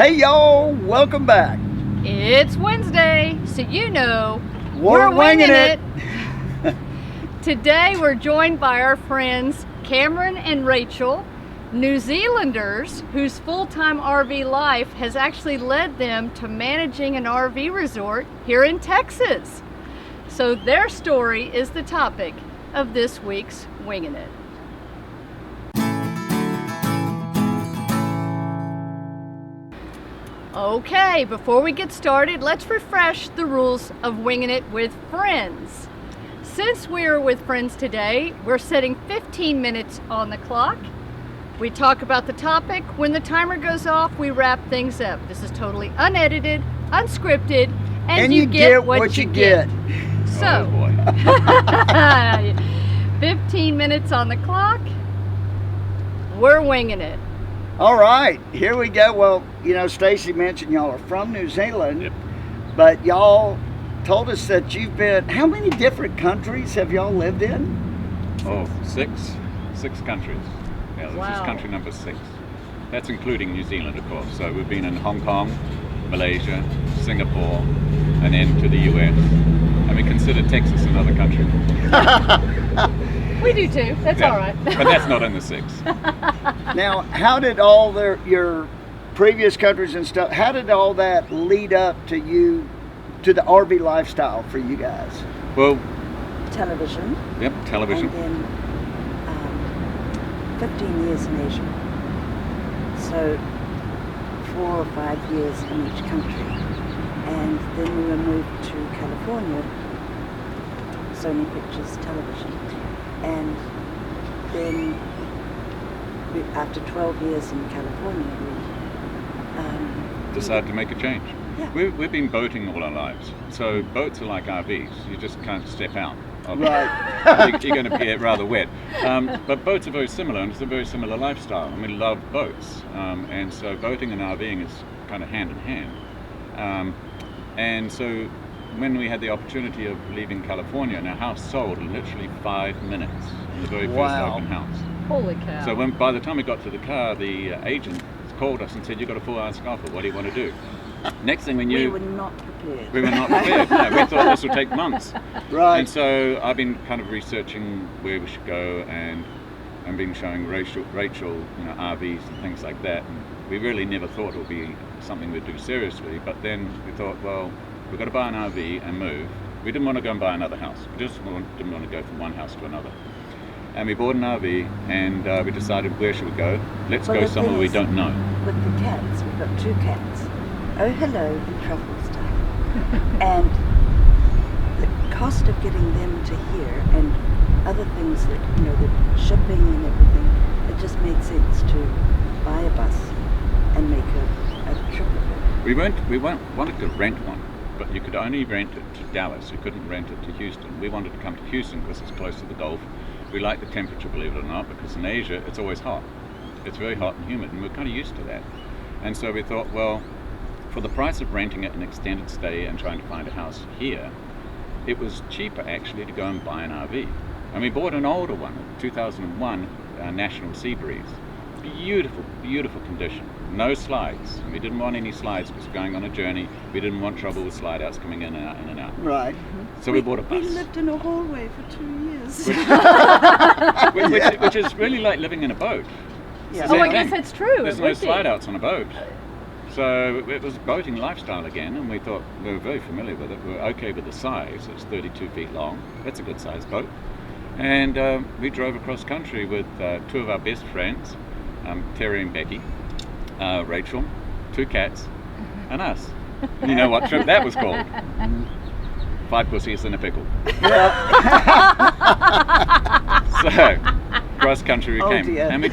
Hey y'all, welcome back. It's Wednesday, so you know We're winging it. Today we're joined by our friends Cameron and Rachel, New Zealanders whose full-time RV life has actually led them to managing an RV resort here in Texas. So their story is the topic of this week's Wingin' It. Okay, before we get started, let's refresh the rules of Wingin' It with friends. Since we're with friends today, we're setting 15 minutes on the clock. We talk about the topic. When the timer goes off, we wrap things up. This is totally unedited, unscripted, and you get what you get. So, Oh boy. 15 minutes on the clock. We're winging it. All right, here we go. Well, you know, Stacy mentioned y'all are from New Zealand, Yep. but y'all told us that you've been, how many different countries have y'all lived in? Oh, six countries. Yeah, this Wow. is country number 6. That's including New Zealand, of course. So we've been in Hong Kong, Malaysia, Singapore, and then to the US. And we consider Texas another country. We do too. That's Yeah, all right. But that's not in the 6. Now, how did all your previous countries and stuff, how did all that lead up to you, to the RV lifestyle for you guys? Well, Television, yep, television. and then 15 years in Asia. So 4 or 5 years in each country. And then we were moved to California, Sony Pictures Television. And then after 12 years in California, we Decided to make a change. Yeah. We've been boating all our lives. So boats are like RVs. You just can't step out. Right. You're going to get rather wet. But boats are very similar, and it's a very similar lifestyle. And we love boats. And so boating and RVing is kind of hand in hand. And so when we had the opportunity of leaving California, and our house sold in literally 5 minutes in the very first Wow. open house. Holy cow. So by the time we got to the car, the agent called us and said, "You've got a full-hour offer. What do you want to do?" Next thing we we knew, were not prepared. we were not prepared. No, we thought this would take months. Right. And so I've been kind of researching where we should go, and been showing Rachel, you know, RVs and things like that. And we really never thought it would be something we'd do seriously. But then we thought, well, we've got to buy an RV and move. We didn't want to go and buy another house. We just didn't want to go from one house to another. And we bought an RV, and we decided, where should we go? Let's Well, go the somewhere thing we is, don't know. With the cats, we've got 2 cats. Oh, hello, and truffles time. And the cost of getting them to here and other things that, you know, the shipping and everything, it just made sense to buy a bus and make a trip of it. We wanted to rent one, but you could only rent it to Dallas. You couldn't rent it to Houston. We wanted to come to Houston because it's close to the Gulf. We like the temperature, believe it or not, because in Asia it's always hot. It's very hot and humid, and we're kind of used to that. And so we thought, well, for the price of renting it an extended stay and trying to find a house here, it was cheaper actually to go and buy an RV. And we bought an older one, a 2001 National Sea Breeze. Beautiful, beautiful condition. No slides. And we didn't want any slides because we're going on a journey. We didn't want trouble with slide outs coming in and out, in and out. Right. So we bought a bus. We lived in a hallway for 2 years. Which is really like living in a boat. Yeah. It's Oh, the I same guess thing. that's true. There's It no would be. slide outs on a boat. So it was boating lifestyle again, and we thought we were very familiar with it. We were okay with the size. It's 32 feet long. That's a good sized boat. And we drove across country with 2 of our best friends, Terry and Becky, Rachel, 2 cats, and us. And you know what trip that was called? 5 pussies and a pickle. So, cross country we Oh, came. dear. And we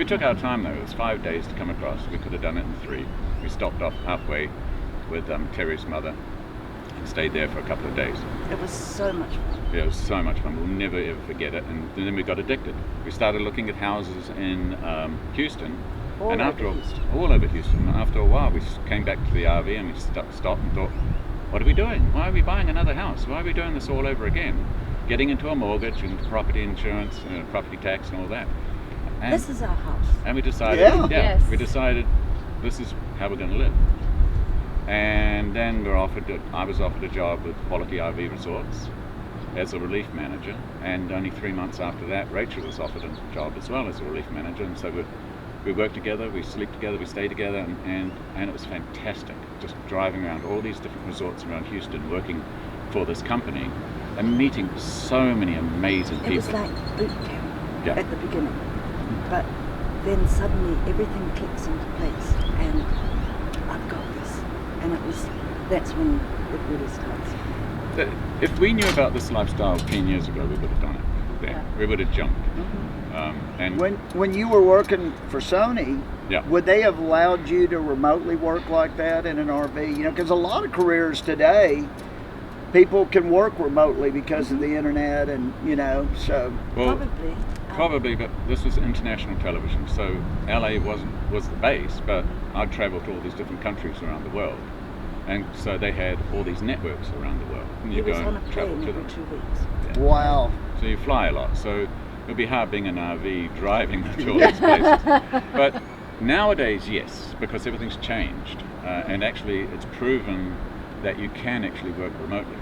took our time though. It was 5 days to come across. We could have done it in 3. We stopped off halfway with Terry's mother and stayed there for a couple of days. It was so much fun. Yeah, it was so much fun. We'll never ever forget it. And then we got addicted. We started looking at houses in Houston. All and over Houston. all over Houston. And after a while, we came back to the RV and we stopped and thought, what are we doing? Why are we buying another house? Why are we doing this all over again? Getting into a mortgage and property insurance, property tax and all that. And, This is our house. and we decided, Yeah. Yes. we decided this is how we're going to live. And then I was offered a job with Quality RV Resorts as a relief manager, and only 3 months after that, Rachel was offered a job as well as a relief manager, and so we work together, we sleep together, we stay together, and it was fantastic, just driving around all these different resorts around Houston, working for this company, and meeting so many amazing people. It was like boot camp Yeah. at the beginning, but then suddenly everything clicks into place, and I've got this, and that's when it really starts. If we knew about this lifestyle 10 years ago, we would have done it. Yeah. We would have jumped. And When you were working for Sony, Yeah. would they have allowed you to remotely work like that in an RV? You know, because a lot of careers today, people can work remotely because of the internet, and you know, so well, Probably. probably, but this was international television, so LA was the base, but I'd travel to all these different countries around the world, and so they had all these networks around the world, and He you go was on a and travel plane to every them. 2 weeks. Yeah. wow. So you fly a lot, so it'd be hard being an RV driving to all these places. But nowadays, yes, because everything's changed, and actually it's proven that you can actually work remotely,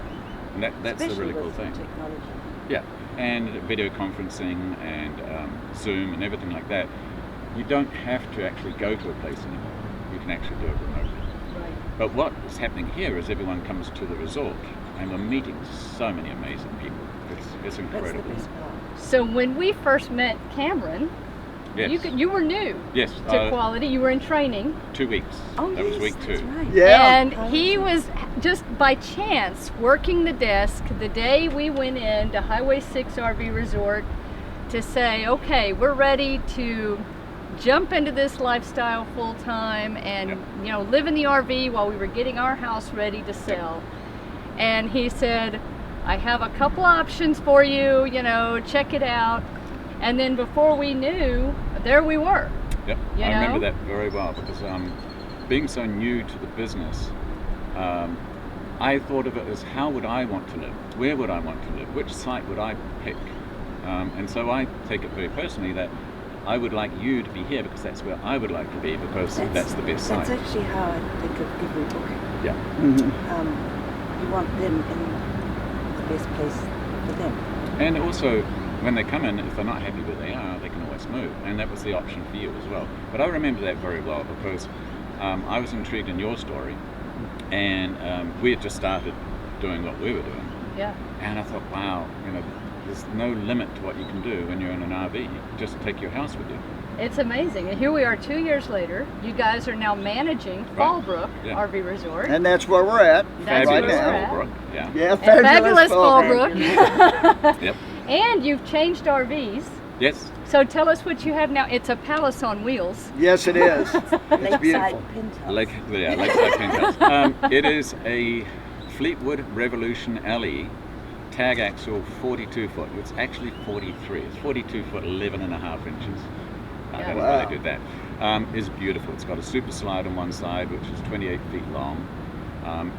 and that's the Especially really cool with thing. technology. Yeah, and video conferencing and Zoom and everything like that. You don't have to actually go to a place anymore. You can actually do it remotely. Right. But what is happening here is everyone comes to the resort, and we're meeting so many amazing people. It's That's the incredible. best part. So when we first met Cameron, Yes. you were new Yes. to Quality. You were in training, 2 weeks. Oh, That yes, was week that's 2. right. Yeah. and he was just by chance working the desk the day we went in to Highway 6 RV Resort to say, okay, we're ready to jump into this lifestyle full time and Yep. you know, live in the RV while we were getting our house ready to sell. And he said, I have a couple options for you, you know, check it out. And then before we knew, there we were. Yep. You I remember know? that very well because being so new to the business, I thought of it as how would I want to live? Where would I want to live? Which site would I pick? And so I take it very personally that I would like you to be here because that's where I would like to be because that's the best That's site. actually how I think of every booking. Yeah. You want them in the best place for them. And also, when they come in, if they're not happy where they are, they can always move. And that was the option for you as well. But I remember that very well because I was intrigued in your story. And we had just started doing what we were doing. Yeah. And I thought, wow, you know, there's no limit to what you can do when you're in an RV. You just take your house with you. It's amazing. And here we are 2 years later. You guys are now managing Fallbrook Yeah. RV Resort. And that's where we're at That's right where we're now. at. Fallbrook, yeah. Yeah, And fabulous Fallbrook. Fallbrook. Yep. And you've changed RVs. Yes. So tell us what you have now. It's a palace on wheels. Yes, it is. It's Lakeside beautiful. penthouse. Lakeside Penthouse. It is a Fleetwood Revolution LE tag axle 42 foot. It's actually 43. It's 42 foot 11 and a half inches. That's why Wow. they did that. It's beautiful. It's got a super slide on one side, which is 28 feet long.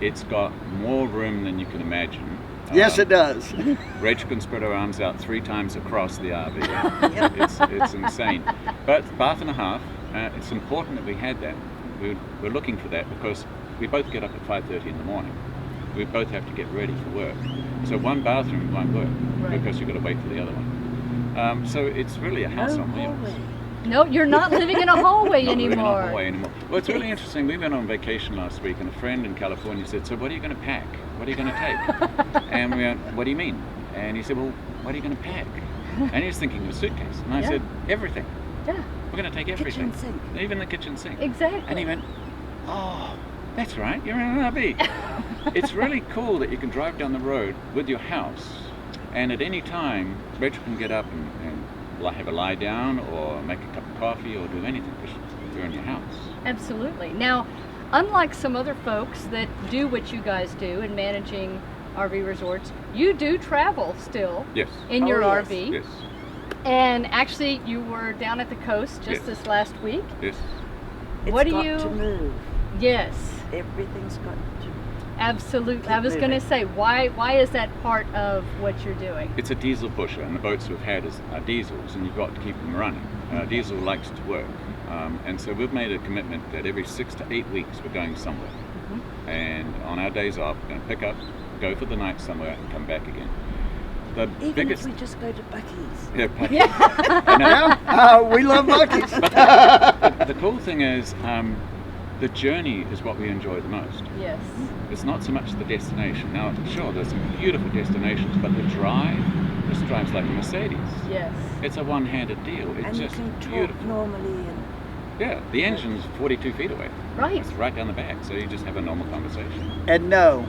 It's got more room than you can imagine. Yes, it does. Rachel can spread her arms out 3 times across the RV. It's insane. But bath and a half, it's important that we had that. We're looking for that because we both get up at 5:30 in the morning. We both have to get ready for work. So one bathroom won't work Right. because you've got to wait for the other one. So it's really a house No on wheels. hallway. No, you're not living in a hallway Not living in a anymore. hallway anymore. Well, it's really interesting. We went on vacation last week, and a friend in California said, "So what are you going to pack? What are you going to take?" And we went, "What do you mean?" And he said, "Well, what are you going to pack?" And he was thinking of a suitcase. And I Yeah. said, "Everything. Yeah, We're going to take everything, Kitchen sink. even the kitchen sink." exactly. And he went, "Oh, that's right. You're in an RV." It's really cool that you can drive down the road with your house, and at any time, Rachel can get up and have a lie down or make a cup of coffee or do anything because you're in your house. Absolutely. Now, unlike some other folks that do what you guys do in managing RV resorts, you do travel still Yes. in your Oh, yes. RV. Yes. And actually, you were down at the coast just Yes. this last week. Yes. It's What do got you- to move. Yes, Everything's got to. absolutely. I Keep was going to moving. say, why is that part of what you're doing? It's a diesel pusher, and the boats we've had are diesels, and you've got to keep them running. Diesel likes to work, And so we've made a commitment that every 6 to 8 weeks we're going somewhere. And on our days off, we're going to pick up, go for the night somewhere, and come back again. The Even biggest, if we just go to Bucky's. yeah, We love Buc-ee's. the cool thing is, the journey is what we enjoy the most. Yes. It's not so much the destination. Now, sure, there's some beautiful destinations, but the drive, this drive's like a Mercedes. Yes. It's a one-handed deal. It's And you just can talk beautiful. normally and Yeah, the engine's 42 feet away. Right. It's right down the back, so you just have a normal conversation. And no,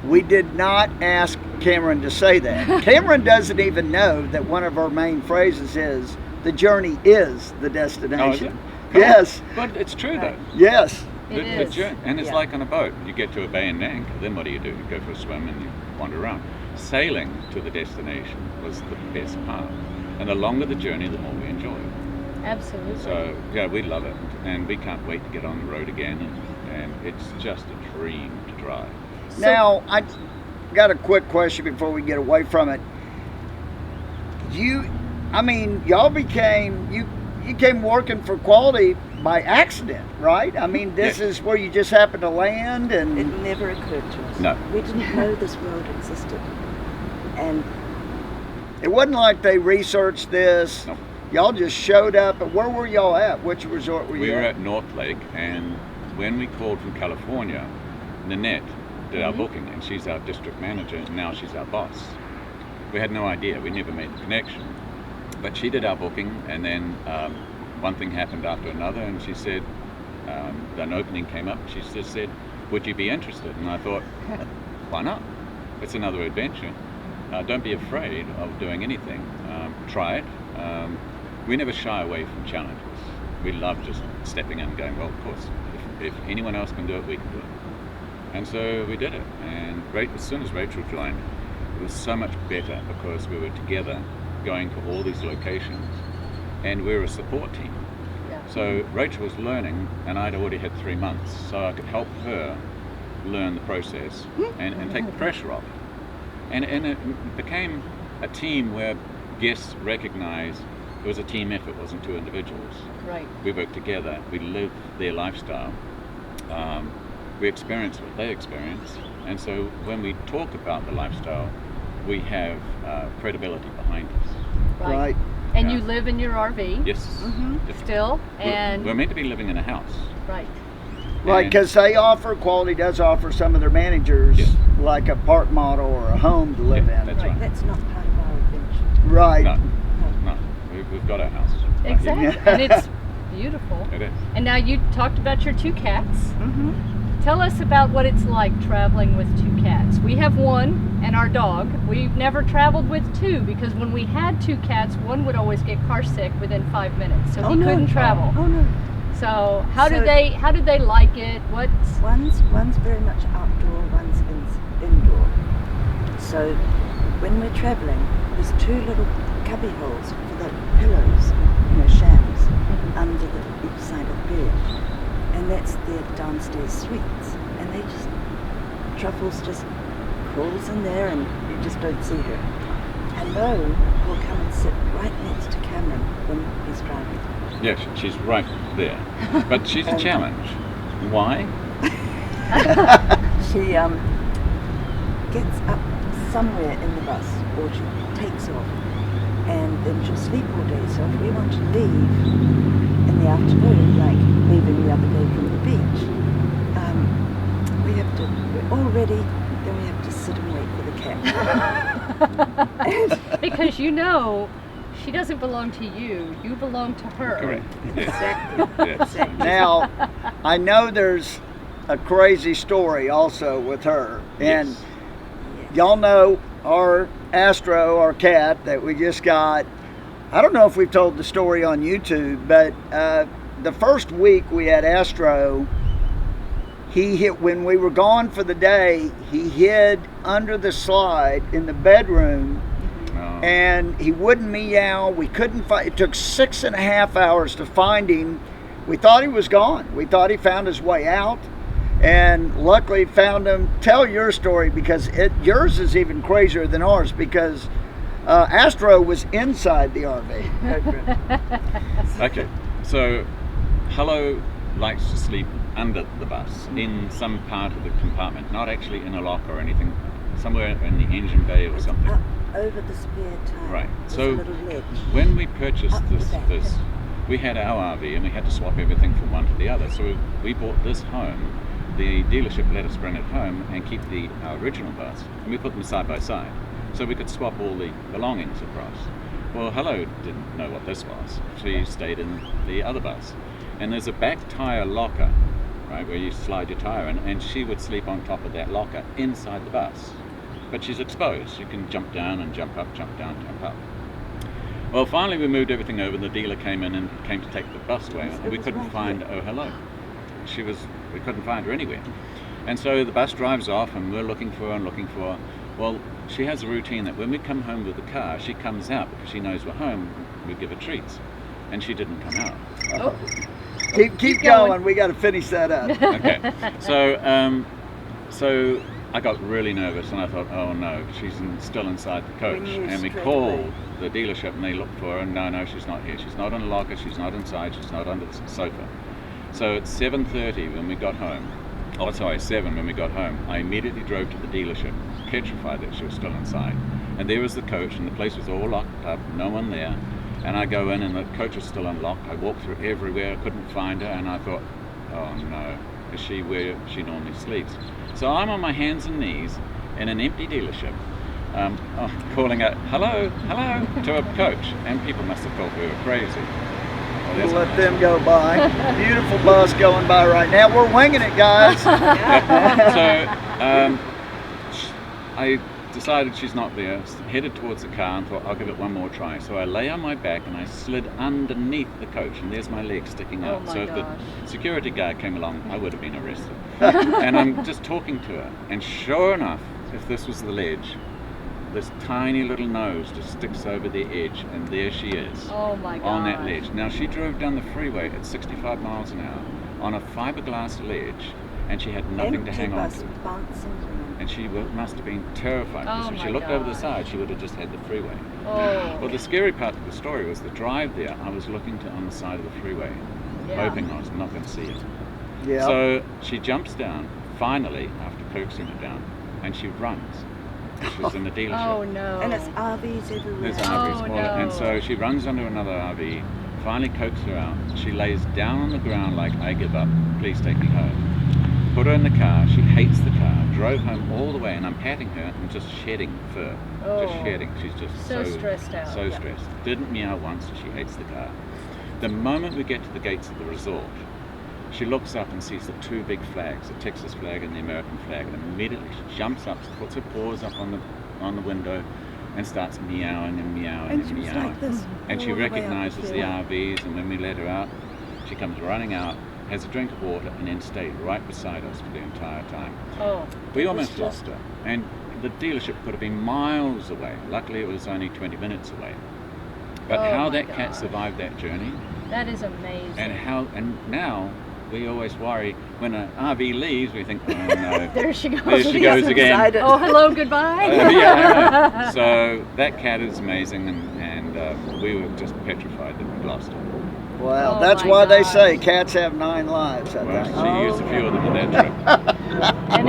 we did not ask Cameron to say that. Cameron doesn't even know that one of our main phrases is, the journey is the destination. Cool. Yes, But it's true, though. yes. It The is. journey, and it's Yeah. like on a boat. You get to a bay and anchor, then what do? You go for a swim and you wander around. Sailing to the destination was the best part. And the longer the journey, the more we enjoy it. Absolutely. So, yeah, we love it. And we can't wait to get on the road again. And it's just a dream to drive. Now, I got a quick question before we get away from it. Y'all you came working for Quality by accident, right? I mean, this Yeah. is where you just happened to land it and never occurred to us. No. We didn't know this world existed. And it wasn't like they researched this. No. Y'all just showed up. And where were y'all at? Which resort were you We were at? at North Lake, and when we called from California, Nanette did our booking, and she's our district manager, and now she's our boss. We had no idea. We never made the connection. But she did our booking, and then one thing happened after another, and she said, an opening came up. She just said, would you be interested? And I thought, why not? It's another adventure. Don't be afraid of doing anything. Try it. We never shy away from challenges. We love just stepping in and going, well, of course, if anyone else can do it, we can do it. And so we did it. And as soon as Rachel joined, it was so much better because we were together going to all these locations, and we're a support team. Yeah. So Rachel was learning, and I'd already had 3 months, so I could help her learn the process and take the pressure off. And it became a team where guests recognized it was a team effort, it wasn't two individuals. Right. We worked together, we lived their lifestyle, we experienced what they experienced, and so when we talk about the lifestyle, we have credibility behind us. Right. And Yeah. you live in your RV Yes. Yes. still, and We're meant to be living in a house. right. Right, And- because Quality does offer some of their managers Yes. like a park model or a home to live Yeah, in. that's Right. right. that's not part of our adventure. Right. No, no, we've got our house. right here. Exactly. And it's beautiful. It is. And now you talked about your 2 cats. Mm-hmm. Tell us about what it's like traveling with 2 cats. We have 1 and our dog. We've never traveled with 2 because when we had 2 cats, one would always get car sick within 5 minutes, so he couldn't travel. Oh no. So how So- did they like it? What's One's very much outdoor, one's indoor. So when we're traveling, there's 2 little cubby holes for the pillows, shams, under each side of the bed. And that's their downstairs suites. And Truffles just crawls in there and you just don't see her. And Lo will come and sit right next to Cameron when he's driving. Yeah, she's right there. But she's a challenge. Why? She gets up somewhere in the bus or she takes off and then she'll sleep all day. So if we want to leave in the afternoon, like leaving the other day from the beach, we're all ready, then we have to sit and wait for the cat. because she doesn't belong to you. You belong to her. Correct. Yes. Exactly. Yes. Now, I know there's a crazy story also with her. And Yes. y'all know our Astro, our cat that we just got. I don't know if we've told the story on YouTube, but the first week we had Astro, when we were gone for the day, he hid under the slide in the bedroom. No. And he wouldn't meow. We couldn't find. It took 6.5 hours to find him. We thought he was gone. We thought he found his way out, and luckily found him. Tell your story because yours is even crazier than ours because Astro was inside the RV. Okay, so Hello likes to sleep under the bus in some part of the compartment, not actually in a lock or anything, somewhere in the engine bay or something. Up over the spare tire. Right. There's So a little ledge. when we purchased Up the back. this, we had our RV and we had to swap everything from one to the other. So we bought this home. The dealership let us bring it home and keep our original bus, and we put them side by side, so we could swap all the belongings across. Well, Hello didn't know what this was. She stayed in the other bus, and there's a back tire locker, right, where you slide your tire in, and she would sleep on top of that locker inside the bus. But she's exposed. You can jump down and jump up, jump down, jump up. Well, finally we moved everything over, and the dealer came in and came to take the bus away, Yes, and it we was couldn't right find here. Oh Hello. We couldn't find her anywhere. And so the bus drives off, and we're looking for her and looking for her. Well, she has a routine that when we come home with the car, she comes out because she knows we're home. We give her treats, and she didn't come out. Oh, Keep going. We got to finish that up. Okay, so I got really nervous, and I thought, oh no, she's still inside the coach. We knew And we straight called away. the dealership, and they looked for her, and no, she's not here. She's not in the locker. She's not inside. She's not under the sofa. So at 7:30 when we got home, 7 when we got home, I immediately drove to the dealership, petrified that she was still inside. And there was the coach, and the place was all locked up, no one there. And I go in, and the coach was still unlocked. I walked through everywhere, I couldn't find her, and I thought, oh no, is she where she normally sleeps? So I'm on my hands and knees in an empty dealership, calling out, hello, to a coach, and people must have thought we were crazy. Well, We'll there's let a- them go by. Beautiful bus going by right now. We're winging it, guys. So I decided she's not there, headed towards the car and thought I'll give it one more try. So I lay on my back and I slid underneath the coach, and there's my leg sticking Oh out. my So if gosh. the security guard came along, I would have been arrested. And I'm just talking to her, and sure enough, if this was the ledge, this tiny little nose just sticks over the edge, and there she is. Oh my god. On that ledge. Now she drove down the freeway at 65 miles an hour on a fiberglass ledge, and she had nothing to Empty hang on bus to. bouncing around. And she must have been terrified, because Oh if she my looked over the gosh. side, she would have just had the freeway. Oh. Well, the scary part of the story was the drive there. I was looking on the side of the freeway, Yeah. hoping I was not going to see it. Yeah. So she jumps down, finally, after coaxing her down, and she runs. She's in the dealership. Oh no. And it's RVs everywhere. There's Oh, RVs all no. and so she runs under another RV, finally coaxes her out. She lays down on the ground like, I give up, please take me home. Put her in the car, she hates the car, drove home all the way, and I'm patting her and just shedding fur. Just Oh. shedding. She's just So stressed out. So Yeah. stressed. Didn't meow once, she hates the car. The moment we get to the gates of the resort, she looks up and sees the two big flags, the Texas flag and the American flag, and immediately she jumps up, puts her paws up on the window, and starts meowing and meowing And and she was meowing. like this. And she all the way up recognizes the fairway. RVs, and when we let her out, she comes running out, has a drink of water, and then stayed right beside us for the entire time. Oh. We It was almost just- lost her, and the dealership could have been miles away. Luckily, it was only 20 minutes away. But Oh how my that cat gosh. survived that journey, That is amazing. and now we always worry when an RV leaves, we think, oh no, There she goes. there she goes again. Excited. Oh, hello, goodbye. Yeah, I know. So that cat is amazing, and we were just petrified that we lost her. Wow, Oh that's my why they gosh. say cats have 9 lives, I Well, think. she used a few of them on that trip. And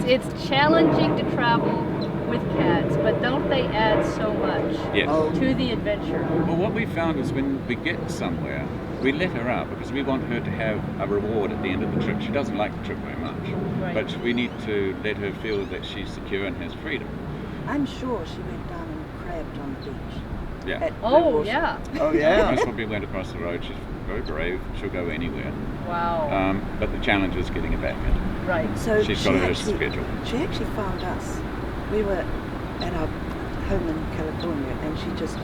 it's challenging to travel with cats, but don't they add so much Yes. Oh. to the adventure? Well, what we found is when we get somewhere, we let her out because we want her to have a reward at the end of the trip. She doesn't like the trip very much, Right. but we need to let her feel that she's secure and has freedom. I'm sure she went down and crabbed on the beach. Yeah. At Oh, Blue yeah. Oh, yeah. Most probably went across the road. She's very brave. She'll go anywhere. Wow. But the challenge is getting her back in. Right. So She's she got her actually, schedule. She actually found us. We were at our home in California, and she just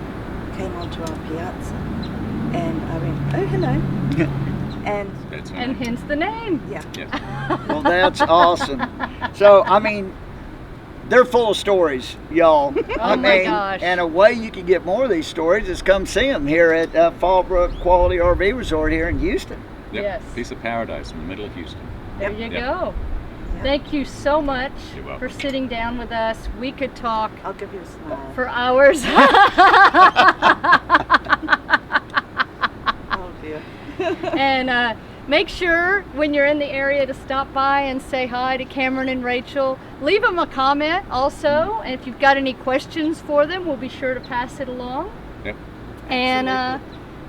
came onto our piazza, and I went, "Oh, hello," and That's her And name. hence the name. yeah, Yes. Well, that's awesome. So, I mean, they're full of stories, y'all. I Oh my mean, gosh. and a way you can get more of these stories is come see them here at Fallbrook Quality RV Resort here in Houston. Yep. Yes. Piece of paradise in the middle of Houston. There Yep. you Yep. go. yeah. Thank you so much You're welcome. for sitting down with us. We could talk I'll give you a smile. for hours. Oh dear. And Make sure when you're in the area to stop by and say hi to Cameron and Rachel. Leave them a comment also, and if you've got any questions for them, we'll be sure to pass it along. Yep. And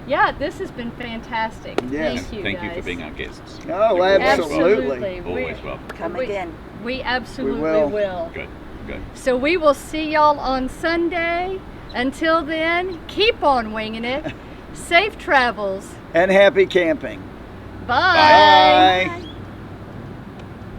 yeah, this has been fantastic. Yes. Thank you Thank guys. you for being our guests. Oh, You're always absolutely. welcome. Always welcome. Come We- again. We absolutely will. will. Good. Good. So we will see y'all on Sunday. Until then, keep on winging it. Safe travels. And happy camping. Bye. Bye.